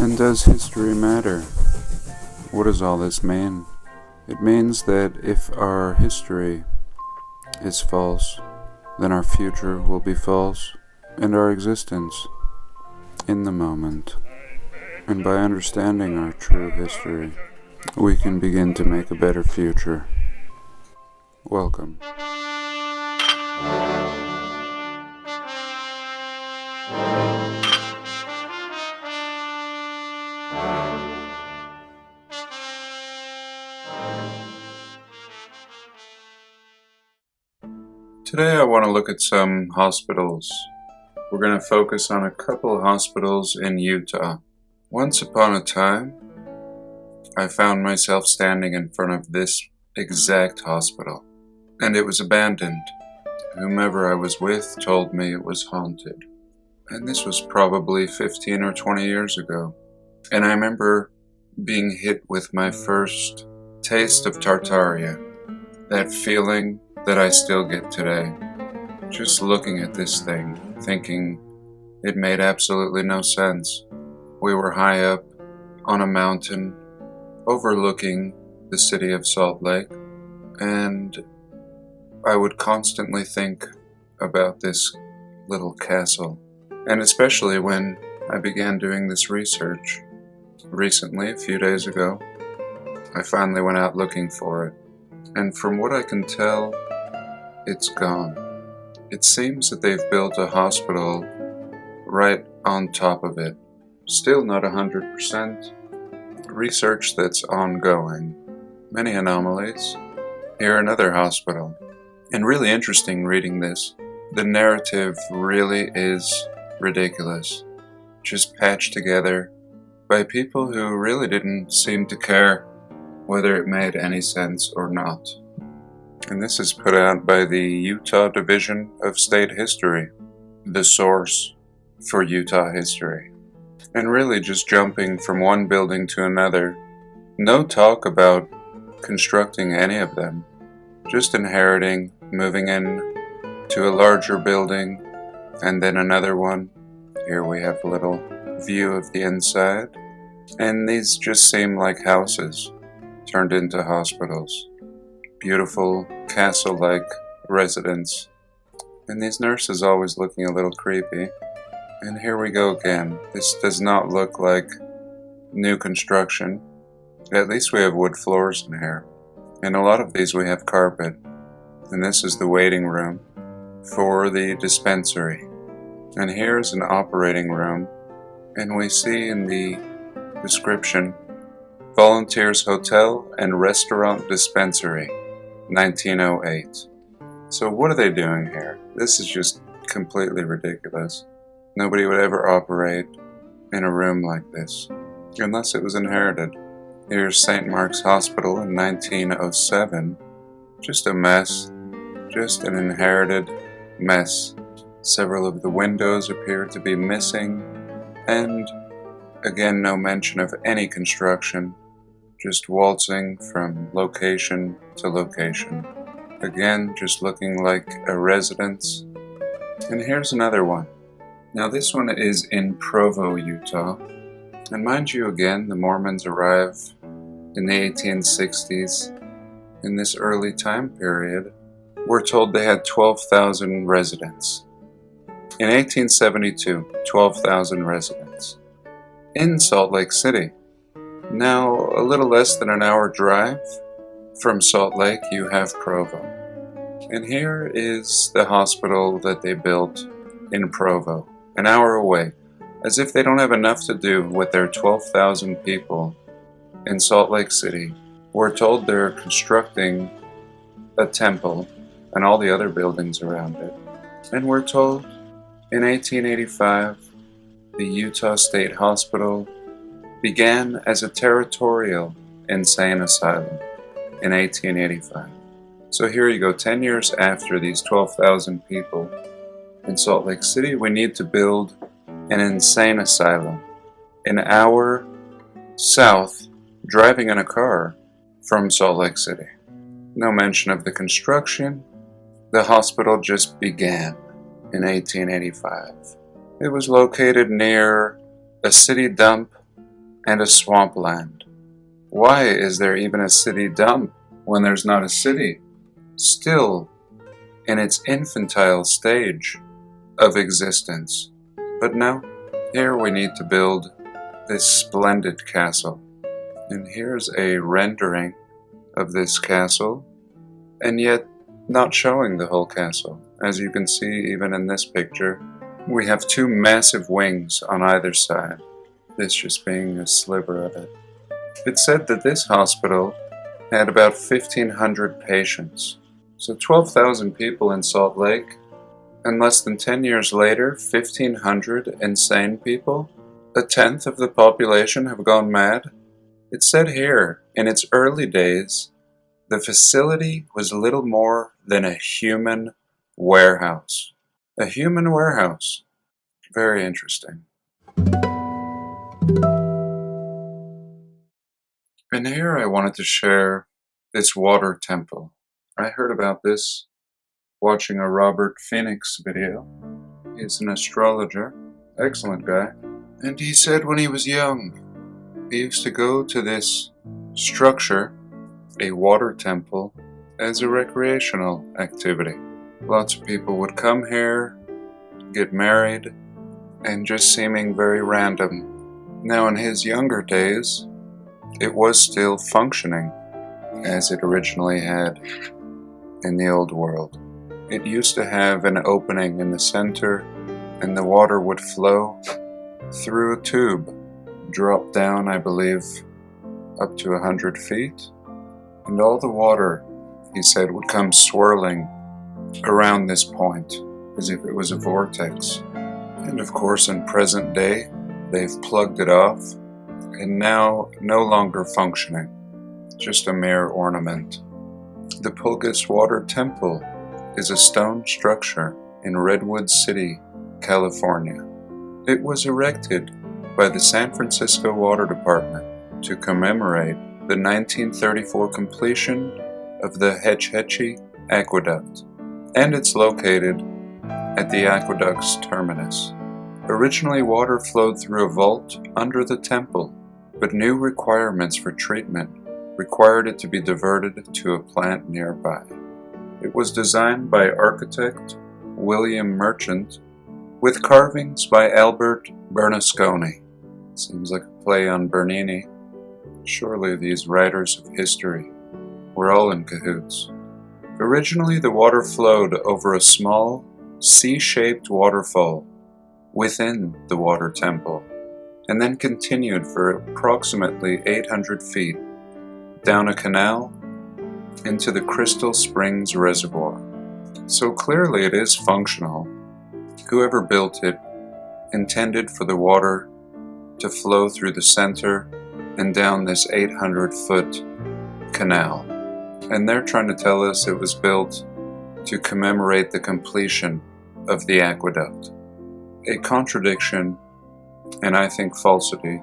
And does history matter? What does all this mean? It means that if our history is false, then our future will be false, and our existence in the moment. And by understanding our true history, we can begin to make a better future. Welcome. Today I want to look at some hospitals. We're going to focus on a couple of hospitals in Utah. Once upon a time, I found myself standing in front of this exact hospital, and it was abandoned. Whomever I was with told me it was haunted, and this was probably 15 or 20 years ago. And I remember being hit with my first taste of Tartaria, that feeling that I still get today. Just looking at this thing, thinking it made absolutely no sense. We were high up on a mountain overlooking the city of Salt Lake, and I would constantly think about this little castle. And especially when I began doing this research recently, a few days ago, I finally went out looking for it. And from what I can tell, it's gone. It seems that they've built a hospital right on top of it. Still not 100%. Research that's ongoing. Many anomalies. Here another hospital. And really interesting reading this. The narrative really is ridiculous. Just patched together by people who really didn't seem to care whether it made any sense or not. And this is put out by the Utah Division of State History, the source for Utah history. And really just jumping from one building to another, no talk about constructing any of them, just inheriting, moving in to a larger building, and then another one. Here we have a little view of the inside, and these just seem like houses turned into hospitals. Beautiful, castle-like residence. And these nurses always looking a little creepy. And here we go again. This does not look like new construction. At least we have wood floors in here. In a lot of these we have carpet. And this is the waiting room for the dispensary. And here is an operating room. And we see in the description, Volunteers Hotel and Restaurant Dispensary, 1908. So what are they doing here? This is just completely ridiculous. Nobody would ever operate in a room like this, unless it was inherited. Here's St. Mark's Hospital in 1907. Just a mess. Just an inherited mess. Several of the windows appear to be missing, and again, no mention of any construction. Just waltzing from location to location. Again, just looking like a residence. And here's another one. Now this one is in Provo, Utah. And mind you, again, the Mormons arrive in the 1860s. In this early time period, we're told they had 12,000 residents. In 1872, 12,000 residents. In Salt Lake City. Now, a little less than an hour drive from Salt Lake, you have Provo. And here is the hospital that they built in Provo, an hour away, as if they don't have enough to do with their 12,000 people in Salt Lake City. We're told they're constructing a temple and all the other buildings around it. And we're told in 1885, the Utah State Hospital began as a territorial insane asylum in 1885. So here you go, 10 years after these 12,000 people in Salt Lake City, we need to build an insane asylum an hour south, driving in a car from Salt Lake City. No mention of the construction. The hospital just began in 1885. It was located near a city dump and a swampland. Why is there even a city dump when there's not a city? Still in its infantile stage of existence. But no, here we need to build this splendid castle. And here's a rendering of this castle, and yet not showing the whole castle. As you can see, even in this picture, we have two massive wings on either side, this just being a sliver of it. It's said that this hospital had about 1,500 patients, so 12,000 people in Salt Lake, and less than 10 years later, 1,500 insane people, a tenth of the population have gone mad. It said here, in its early days, the facility was little more than a human warehouse. A human warehouse. Very interesting. And here I wanted to share this water temple. I heard about this watching a Robert Phoenix video. He's an astrologer, excellent guy. And he said when he was young, he used to go to this structure, a water temple, as a recreational activity. Lots of people would come here, get married, and just seeming very random. Now in his younger days, it was still functioning as it originally had in the old world. It used to have an opening in the center, and the water would flow through a tube, drop down, I believe, up to 100 feet, and all the water, he said, would come swirling around this point as if it was a vortex. And of course, in present day, they've plugged it off and now no longer functioning, just a mere ornament. The Pulgas Water Temple is a stone structure in Redwood City, California. It was erected by the San Francisco Water Department to commemorate the 1934 completion of the Hetch Hetchy Aqueduct, and it's located at the aqueduct's terminus. Originally, water flowed through a vault under the temple, but new requirements for treatment required it to be diverted to a plant nearby. It was designed by architect William Merchant, with carvings by Albert Bernasconi. Seems like a play on Bernini. Surely these writers of history were all in cahoots. Originally, the water flowed over a small, C-shaped waterfall within the water temple, and then continued for approximately 800 feet down a canal into the Crystal Springs Reservoir. So clearly it is functional. Whoever built it intended for the water to flow through the center and down this 800-foot canal. And they're trying to tell us it was built to commemorate the completion of the aqueduct. A contradiction, and I think falsity,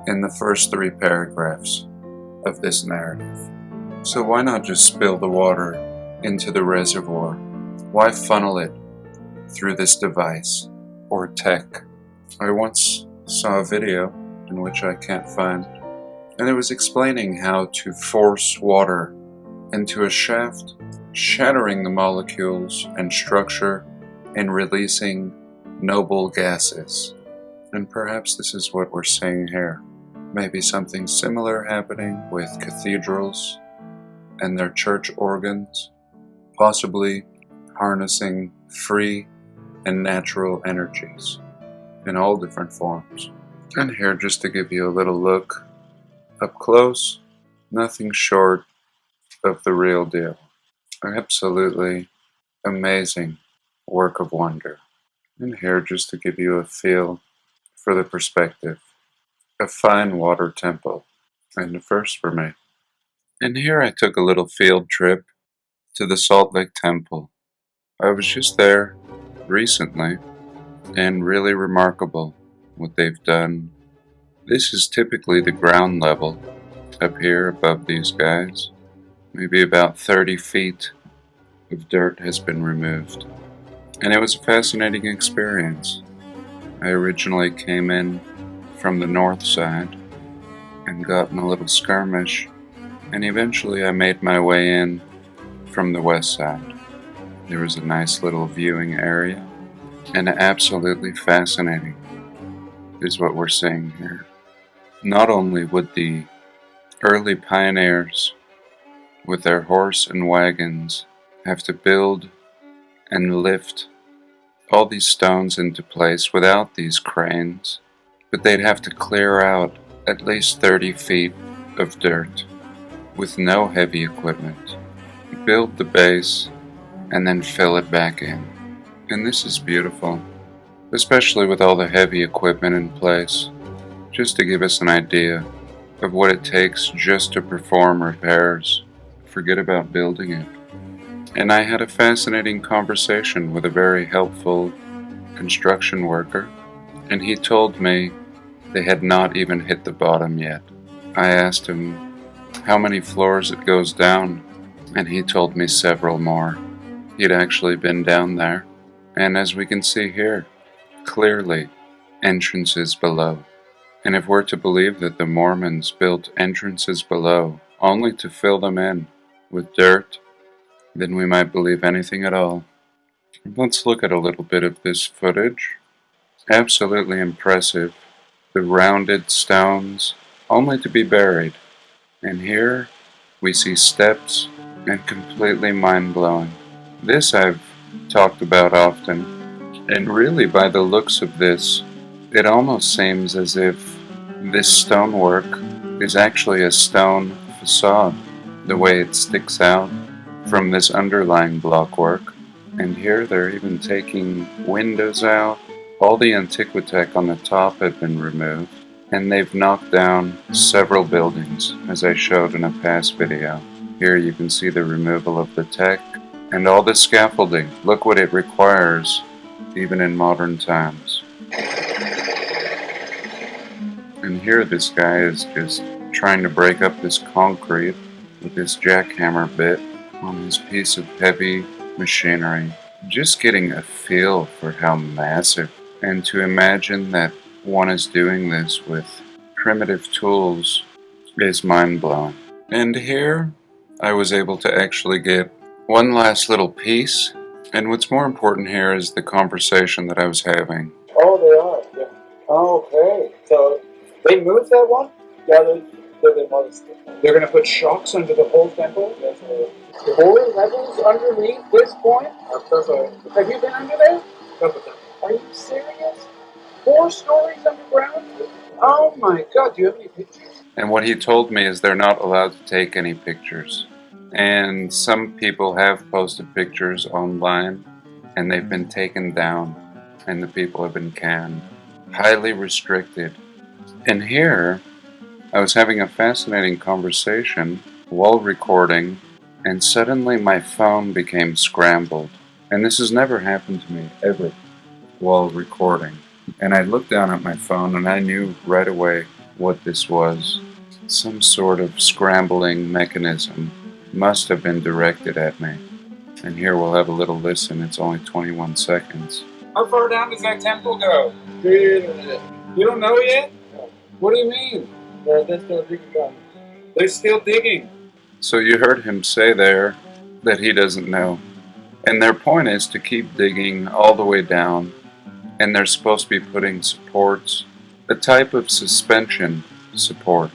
in the first 3 paragraphs of this narrative. So why not just spill the water into the reservoir? Why funnel it through this device or tech? I once saw a video in which I can't find, and it was explaining how to force water into a shaft, shattering the molecules and structure and releasing noble gases. And perhaps this is what we're seeing here. Maybe something similar happening with cathedrals and their church organs, possibly harnessing free and natural energies in all different forms. And here, just to give you a little look up close, nothing short of the real deal. Absolutely amazing work of wonder. And here, just to give you a feel for the perspective, a fine water temple, and a first for me. And here I took a little field trip to the Salt Lake Temple. I was just there recently, and really remarkable what they've done. This is typically the ground level up here above these guys. Maybe about 30 feet of dirt has been removed. And it was a fascinating experience. I originally came in from the north side, and got in a little skirmish, and eventually I made my way in from the west side. There was a nice little viewing area, and absolutely fascinating is what we're seeing here. Not only would the early pioneers with their horse and wagons have to build and lift all these stones into place without these cranes, but they'd have to clear out at least 30 feet of dirt with no heavy equipment, build the base, and then fill it back in. And this is beautiful, especially with all the heavy equipment in place, just to give us an idea of what it takes just to perform repairs. Forget about building it. And I had a fascinating conversation with a very helpful construction worker, and he told me they had not even hit the bottom yet. I asked him how many floors it goes down, and he told me several more. He'd actually been down there, and as we can see here, clearly entrances below. And if we're to believe that the Mormons built entrances below only to fill them in with dirt, then we might believe anything at all. Let's look at a little bit of this footage. Absolutely impressive. The rounded stones, only to be buried. And here we see steps, and completely mind-blowing. This I've talked about often, and really by the looks of this, it almost seems as if this stonework is actually a stone facade, the way it sticks out from this underlying blockwork. And here they're even taking windows out. All the antiquitech on the top had been removed, and they've knocked down several buildings, as I showed in a past video. Here you can see the removal of the tech and all the scaffolding. Look what it requires, even in modern times. And here this guy is just trying to break up this concrete with this jackhammer bit on this piece of heavy machinery. Just getting a feel for how massive, and to imagine that one is doing this with primitive tools is mind-blowing. And here I was able to actually get one last little piece, and what's more important here is the conversation that I was having. Oh, they are. Yeah. Oh, okay. So they moved that one? Yeah, they're demolished. They're going to put shocks under the whole temple? Yes, 4 levels underneath this point? Have you been under there? Are you serious? 4 stories underground? Oh my God, do you have any pictures? And what he told me is they're not allowed to take any pictures. And some people have posted pictures online, and they've been taken down, and the people have been canned. Highly restricted. And here, I was having a fascinating conversation while recording, and suddenly my phone became scrambled. And this has never happened to me, ever, while recording. And I looked down at my phone, and I knew right away what this was. Some sort of scrambling mechanism must have been directed at me. And here we'll have a little listen. It's only 21 seconds. How far down does that temple go? You don't know yet? What do you mean? They're still digging. They're still digging. So you heard him say there that he doesn't know. And their point is to keep digging all the way down. And they're supposed to be putting supports, a type of suspension support,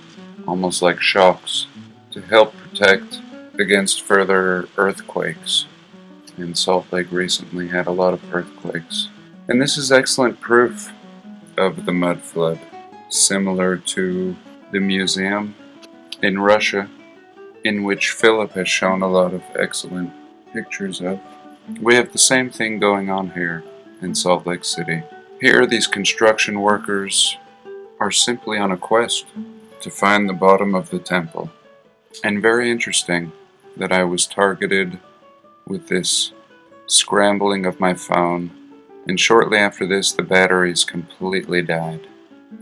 almost like shocks, to help protect against further earthquakes. And Salt Lake recently had a lot of earthquakes. And this is excellent proof of the mud flood, similar to the museum in Russia, in which Philip has shown a lot of excellent pictures of. We have the same thing going on here in Salt Lake City. Here, these construction workers are simply on a quest to find the bottom of the temple. And very interesting that I was targeted with this scrambling of my phone, and shortly after this the batteries completely died.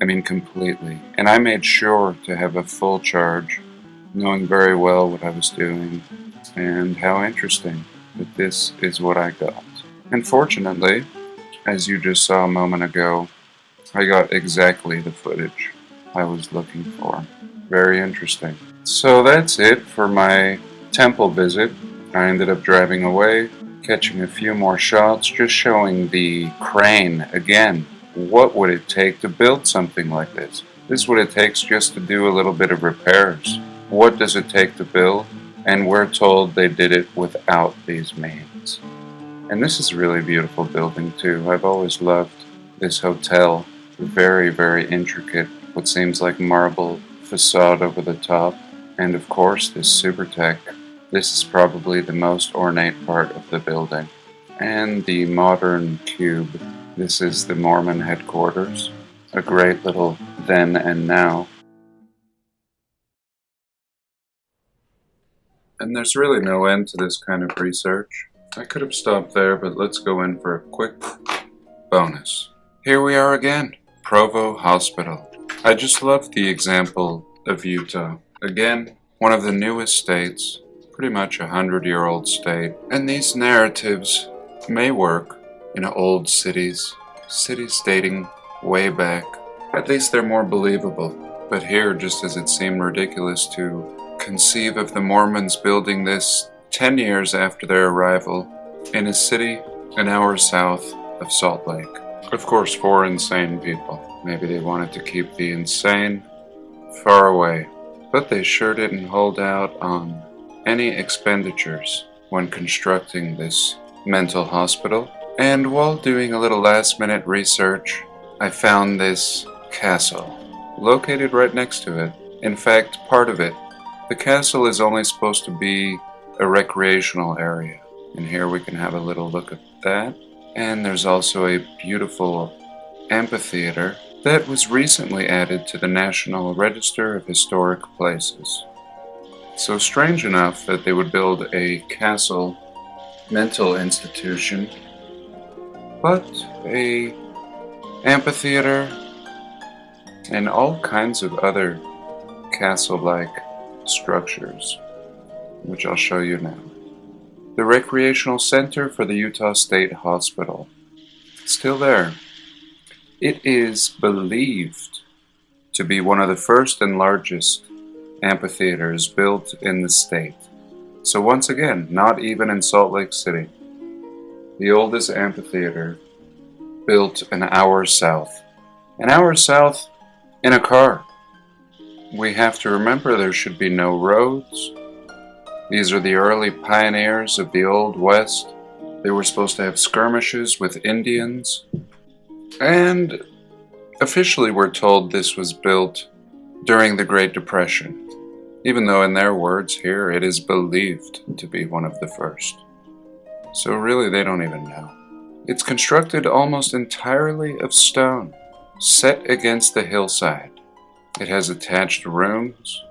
I mean completely. And I made sure to have a full charge, knowing very well what I was doing, and how interesting that this is what I got. And fortunately, as you just saw a moment ago, I got exactly the footage I was looking for. Very interesting. So that's it for my temple visit. I ended up driving away, catching a few more shots, just showing the crane again. What would it take to build something like this? This is what it takes just to do a little bit of repairs. What does it take to build? And we're told they did it without these means. And this is a really beautiful building too. I've always loved this hotel. Very, very intricate, what seems like marble facade over the top. And of course this super tech. This is probably the most ornate part of the building. And the modern cube. This is the Mormon headquarters. A great little then and now. And there's really no end to this kind of research. I could have stopped there, but let's go in for a quick bonus. Here we are again, Provo Hospital. I just love the example of Utah. Again, one of the newest states, pretty much 100-year-old state. And these narratives may work in old cities dating way back. At least they're more believable. But here, just as it seemed ridiculous to conceive of the Mormons building this 10 years after their arrival in a city an hour south of Salt Lake. Of course, 4 insane people. Maybe they wanted to keep the insane far away. But they sure didn't hold out on any expenditures when constructing this mental hospital. And while doing a little last-minute research, I found this castle located right next to it. In fact, part of it. The castle is only supposed to be a recreational area. And here we can have a little look at that. And there's also a beautiful amphitheater that was recently added to the National Register of Historic Places. So strange enough that they would build a castle mental institution, but a amphitheater and all kinds of other castle-like structures, which I'll show you now. The Recreational Center for the Utah State Hospital. Still there. It is believed to be one of the first and largest amphitheaters built in the state. So once again, not even in Salt Lake City. The oldest amphitheater built an hour south. An hour south in a car. We have to remember there should be no roads. These are the early pioneers of the Old West. They were supposed to have skirmishes with Indians. And officially we're told this was built during the Great Depression. Even though in their words here it is believed to be one of the first. So really they don't even know. It's constructed almost entirely of stone, set against the hillside. It has attached rooms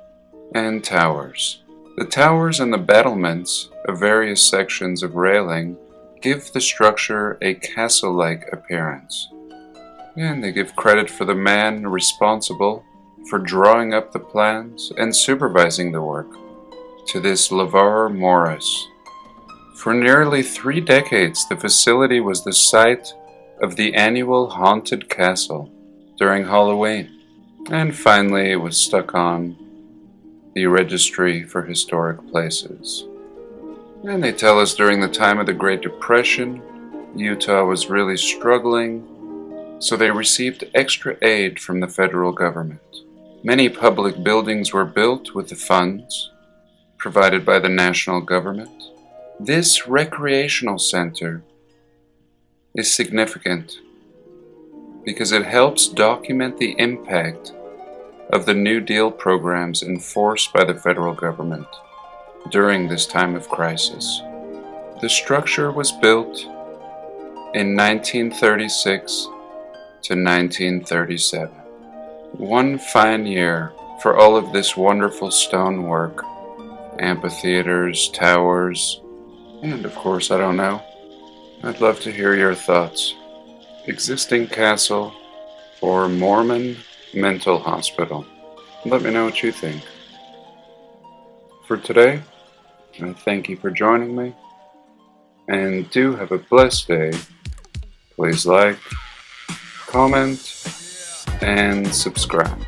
and towers. The towers and the battlements of various sections of railing give the structure a castle-like appearance. And they give credit for the man responsible for drawing up the plans and supervising the work, to this LeVar Morris. For nearly 3 decades, the facility was the site of the annual Haunted Castle during Halloween. And finally, it was stuck on the Registry for Historic Places. And they tell us during the time of the Great Depression, Utah was really struggling, so they received extra aid from the federal government. Many public buildings were built with the funds provided by the national government. This recreational center is significant because it helps document the impact of the New Deal programs enforced by the federal government during this time of crisis. The structure was built in 1936 to 1937. One fine year for all of this wonderful stonework, amphitheaters, towers, and of course, I don't know. I'd love to hear your thoughts. Existing castle or Mormon mental hospital. Let me know what you think. For today, I thank you for joining me, and do have a blessed day. Please like, comment, and subscribe.